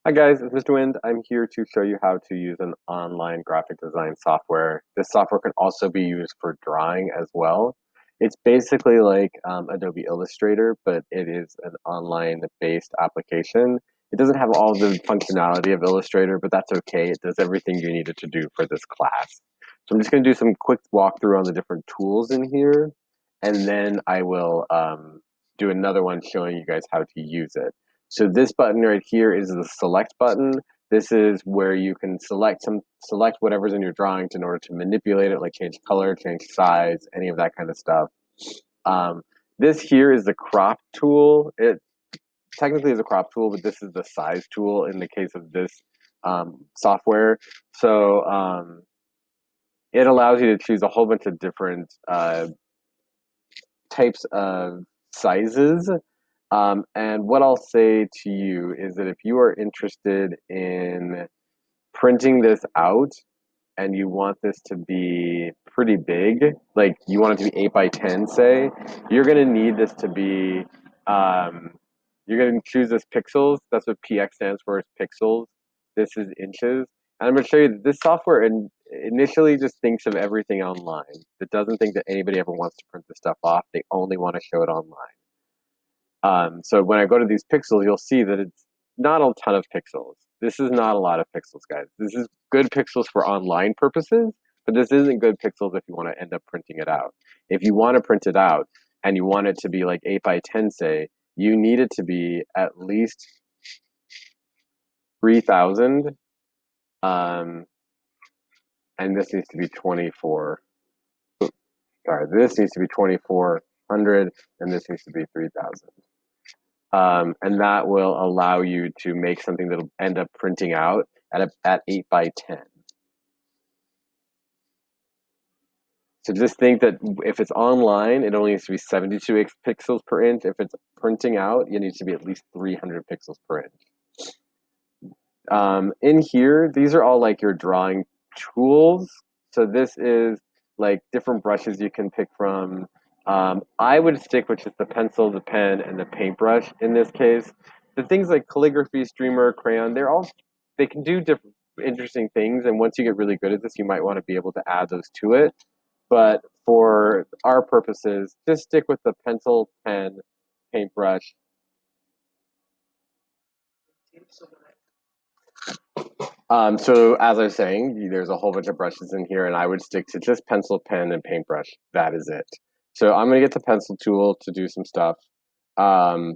Hi guys, it's Mr. Wind. I'm here to show you how to use an online graphic design software. This software can also be used for drawing as well. It's basically like Adobe Illustrator, but it is an online-based application. It doesn't have all the functionality of Illustrator, but that's okay. It does everything you need it to do for this class. So I'm just going to do some quick walkthrough on the different tools in here, and then I will do another one showing you guys how to use it. So this button right here is the select button. This is where you can select whatever's in your drawings in order to manipulate it, like change color, change size, any of that kind of stuff. Um, this here is the crop tool. It technically is a crop tool, but this is the size tool in the case of this software. So it allows you to choose a whole bunch of different types of sizes. And what I'll say to you is that if you are interested in printing this out and you want this to be pretty big, like you want it to be 8 by 10, say, you're going to need this to be, um, you're going to choose this pixels. That's what PX stands for, is pixels. This is inches. And I'm going to show you that this software initially just thinks of everything online. It doesn't think that anybody ever wants to print this stuff off. They only want to show it online. So when I go to these pixels, you'll see that it's not a ton of pixels. This is not a lot of pixels, guys. This is good pixels for online purposes, but this isn't good pixels if you want to end up printing it out. If you want to print it out and you want it to be like 8 by 10, say, you need it to be at least 3,000, um, and this needs to be 24. Sorry, this needs to be 2,400, and this needs to be 3,000. And that will allow you to make something that'll end up printing out at 8 by 10. So just think that if it's online, it only needs to be 72 pixels per inch. If it's printing out, it needs to be at least 300 pixels per inch. In here, these are all like your drawing tools. So this is like different brushes you can pick from. I would stick with just the pencil, the pen, and the paintbrush in this case. The things like calligraphy, streamer, crayon, they can do different interesting things. And once you get really good at this, you might want to be able to add those to it. But for our purposes, just stick with the pencil, pen, paintbrush. So as I was saying, there's a whole bunch of brushes in here, and I would stick to just pencil, pen, and paintbrush. That is it. So I'm gonna get the pencil tool to do some stuff. Um,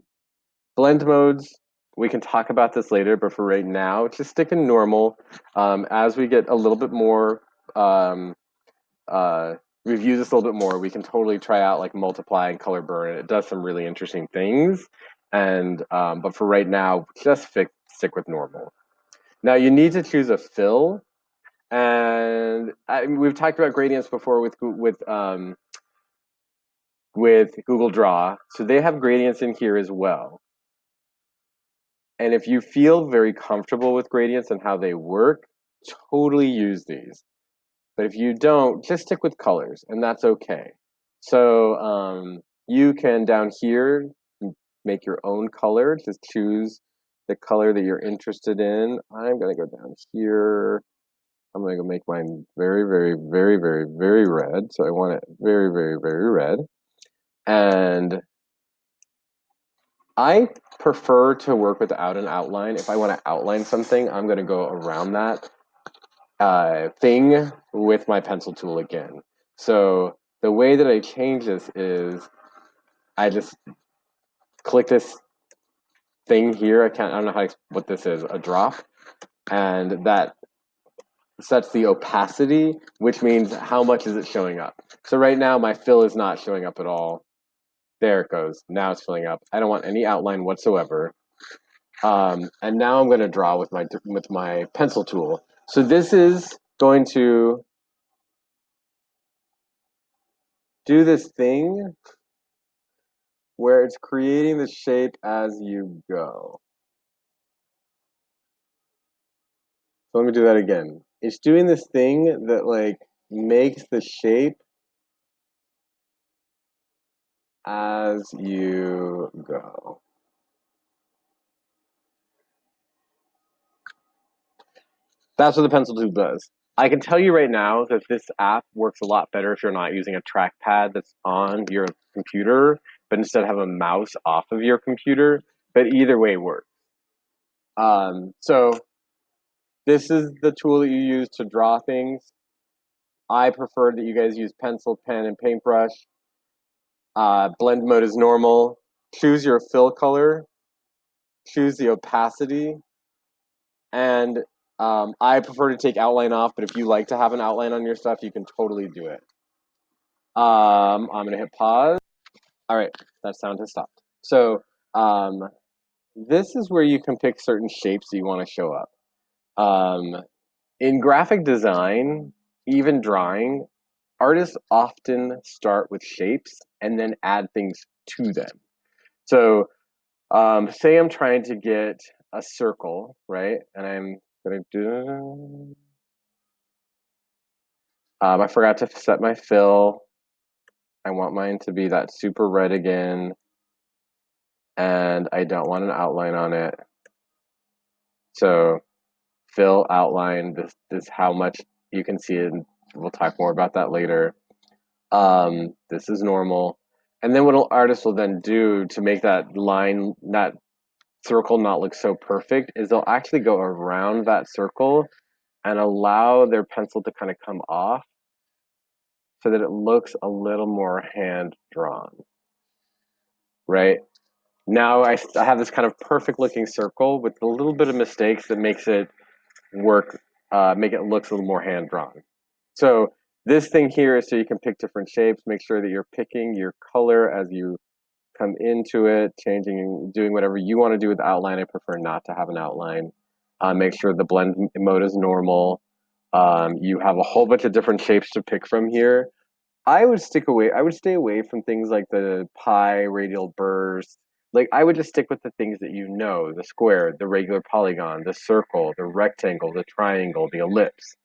Blend modes, we can talk about this later, but for right now, just stick in normal. As we get a little bit more, um, uh, review this a little bit more, we can totally try out like multiply and color burn. It does some really interesting things. And but for right now, just stick with normal. Now you need to choose a fill, and we've talked about gradients before with Google Draw, so they have gradients in here as well. And if you feel very comfortable with gradients and how they work, totally use these. But if you don't, just stick with colors, and that's okay. So you can down here make your own color. Just choose the color that you're interested in. I'm gonna go down here. I'm gonna go make mine very, very, very, very, very red. So I want it very, very, very red. And I prefer to work without an outline. If I want to outline something, I'm gonna go around that thing with my pencil tool again. So the way that I change this is I just click this thing here. I don't know what this is, a drop, and that sets the opacity, which means how much is it showing up. So right now my fill is not showing up at all. There it goes. Now it's filling up. I don't want any outline whatsoever. And now I'm going to draw with my pencil tool. So this is going to do this thing where it's creating the shape as you go. So let me do that again. It's doing this thing that like makes the shape as you go. That's what the pencil tool does. I can tell you right now that this app works a lot better if you're not using a trackpad that's on your computer, but instead have a mouse off of your computer. But either way works. So this is the tool that you use to draw things. I prefer that you guys use pencil, pen, and paintbrush. Blend mode is normal. Choose your fill color. Choose the opacity. And I prefer to take outline off, but if you like to have an outline on your stuff, you can totally do it. I'm gonna hit pause. All right, that sound has stopped. So um, this is where you can pick certain shapes that you want to show up. In graphic design, even drawing, artists often start with shapes and then add things to them. So say I'm trying to get a circle, right? And I'm gonna do. I forgot to set my fill. I want mine to be that super red again, and I don't want an outline on it. So fill outline. This is how much you can see it. And we'll talk more about that later. This is normal, and then what an artist will then do to make that line, that circle, not look so perfect is they'll actually go around that circle and allow their pencil to kind of come off so that it looks a little more hand drawn, right? Now I have this kind of perfect looking circle with a little bit of mistakes that makes it work, make it look a little more hand drawn. So this thing here is so you can pick different shapes, make sure that you're picking your color as you come into it, changing, doing whatever you want to do with the outline. I prefer not to have an outline. Make sure the blend mode is normal. You have a whole bunch of different shapes to pick from here. I would stay away from things like the pie, radial burst. Like I would just stick with the things that you know, the square, the regular polygon, the circle, the rectangle, the triangle, the ellipse.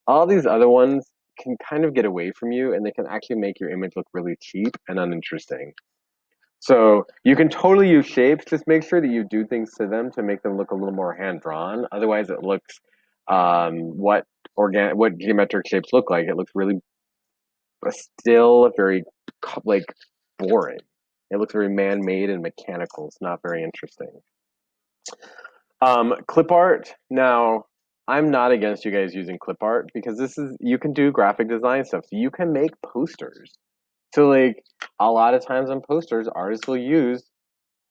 All these other ones can kind of get away from you and they can actually make your image look really cheap and uninteresting. So you can totally use shapes, just make sure that you do things to them to make them look a little more hand drawn. Otherwise it looks what what geometric shapes look like. It looks really still very like boring. It looks very man-made and mechanical. It's not very interesting. Clip art. Now, I'm not against you guys using clip art because this is you can do graphic design stuff. So you can make posters. So like a lot of times on posters, artists will use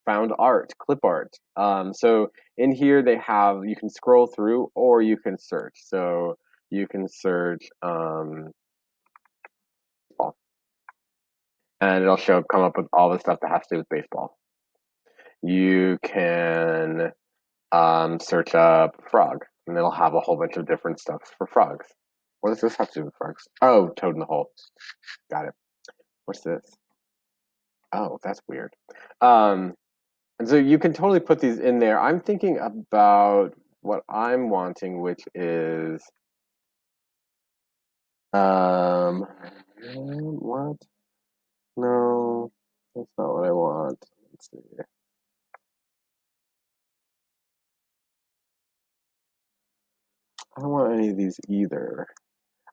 found art, clip art. So in here they have you can scroll through or you can search. So you can search and it'll come up with all the stuff that has to do with baseball. You can search up frog, and it'll have a whole bunch of different stuff for frogs. What does this have to do with frogs? Oh, toad in the hole. Got it. What's this? Oh, that's weird. Um, and so you can totally put these in there. I'm thinking about what I'm wanting, which is what? No, that's not what I want. Let's see. I don't want any of these either.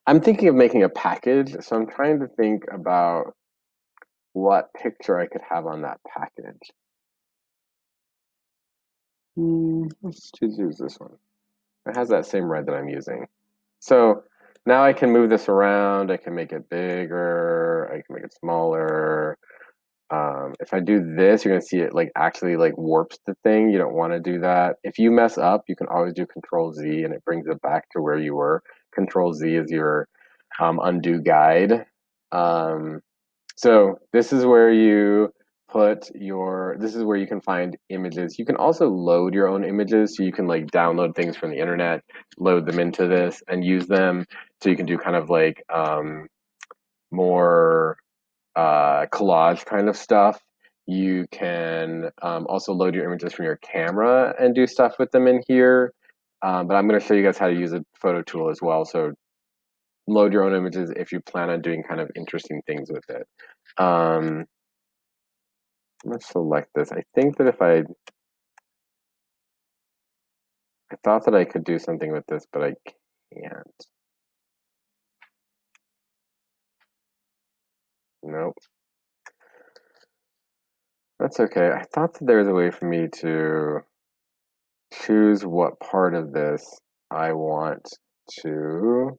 I'm thinking of making a package, so I'm trying to think about what picture I could have on that package. Let's just use this one. It has that same red that I'm using. So now I can move this around. I can make it bigger. I can make it smaller. If I do this, you're gonna see it like actually like warps the thing. You don't want to do that. If you mess up, you can always do Control Z and it brings it back to where you were. Control Z is your undo guide. Um, So this is where you this is where you can find images. You can also load your own images. So you can like download things from the internet, load them into this and use them. So you can do kind of like more collage kind of stuff. You can also load your images from your camera and do stuff with them in here. But I'm going to show you guys how to use a photo tool as well. So load your own images if you plan on doing kind of interesting things with it. Um, I'm gonna select this. I think that I thought that I could do something with this, but I can't. Nope. That's okay. I thought that there was a way for me to choose what part of this I want to.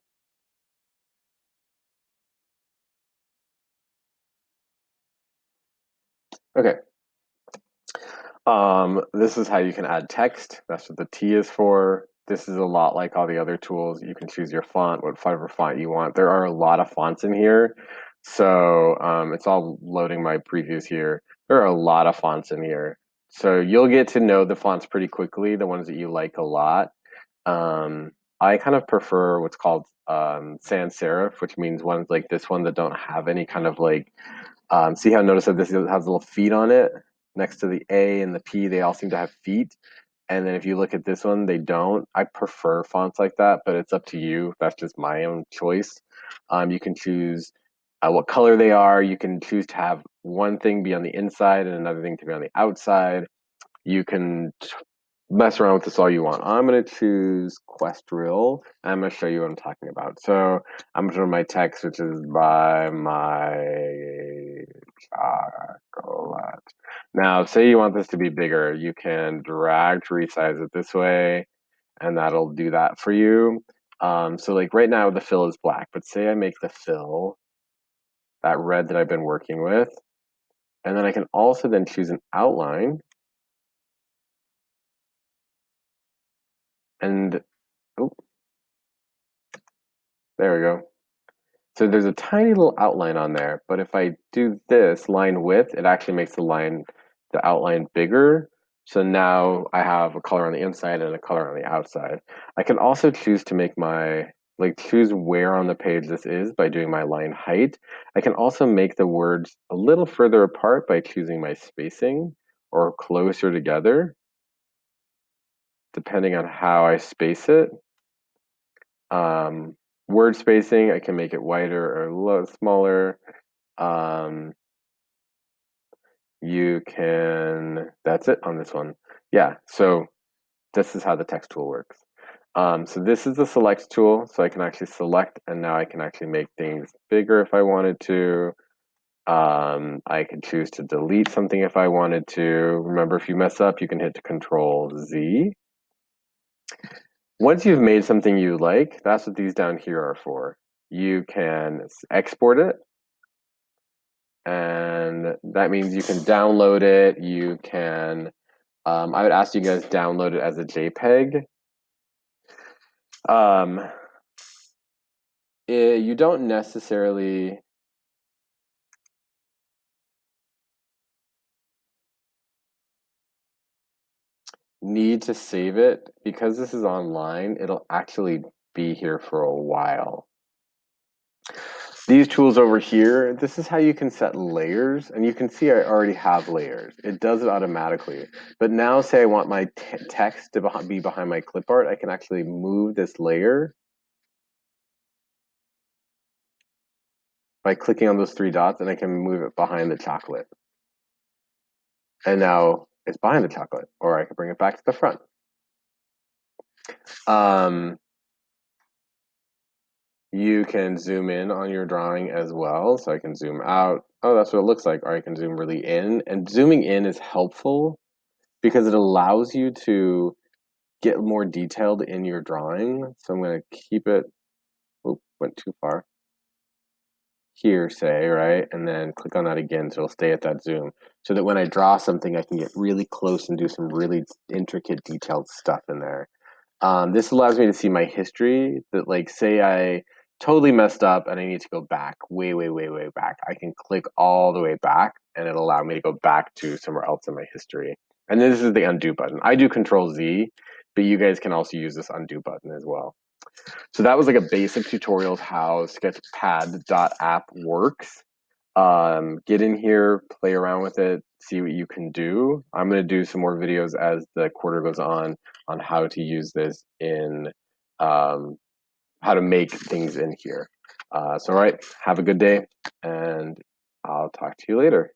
Okay. This is how you can add text. That's what the T is for. This is a lot like all the other tools. You can choose your font, whatever font you want. There are a lot of fonts in here. So it's all loading my previews here. There are a lot of fonts in here. So you'll get to know the fonts pretty quickly, the ones that you like a lot. Um, I kind of prefer what's called sans serif, which means ones like this one that don't have any kind of like see how notice that this has little feet on it next to the A and the P. They all seem to have feet. And then if you look at this one, they don't. I prefer fonts like that, but it's up to you. That's just my own choice. You can choose what color they are. You can choose to have one thing be on the inside and another thing to be on the outside. You can mess around with this all you want. I'm going to choose Questrill. And I'm going to show you what I'm talking about. So I'm going to my text, which is by my chocolate. Now, say you want this to be bigger, you can drag to resize it this way, and that'll do that for you. So like right now the fill is black, but say I make the fill that red that I've been working with, and then I can also then choose an outline, and oh, there we go. So there's a tiny little outline on there, but if I do this line width, it actually makes the outline bigger. So now I have a color on the inside and a color on the outside. I can also choose to make like choose where on the page this is by doing my line height. I can also make the words a little further apart by choosing my spacing or closer together, depending on how I space it. Um, Word spacing, I can make it wider or a little smaller. Um, you can, that's it on this one. Yeah, so this is how the text tool works. So this is the select tool, so I can actually select and now I can actually make things bigger if I wanted to. I can choose to delete something if I wanted to. Remember, if you mess up, you can hit Control Z. Once you've made something you like, that's what these down here are for. You can export it, and that means you can download it. You can, I would ask you guys download it as a JPEG. You don't necessarily need to save it because this is online. It'll actually be here for a while. These tools over here, this is how you can set layers, and you can see I already have layers. It does it automatically. But now say I want my text to be behind my clip art, I can actually move this layer by clicking on those three dots, and I can move it behind the chocolate. And now it's behind the chocolate, or I can bring it back to the front. You can zoom in on your drawing as well. So I can zoom out. Oh, that's what it looks like. Or I can zoom really in. And zooming in is helpful because it allows you to get more detailed in your drawing. So I'm going to keep it, oh, went too far. Here, say, right? And then click on that again so it'll stay at that zoom. So that when I draw something, I can get really close and do some really intricate, detailed stuff in there. This allows me to see my history that like say I totally messed up and I need to go back way, way, way, way back. I can click all the way back and it'll allow me to go back to somewhere else in my history. And this is the undo button. I do Control Z, but you guys can also use this undo button as well. So that was like a basic tutorial of how Sketchpad.app works. Get in here, play around with it, see what you can do. I'm going to do some more videos as the quarter goes on how to use this in how to make things in here. So, all right, have a good day, and I'll talk to you later.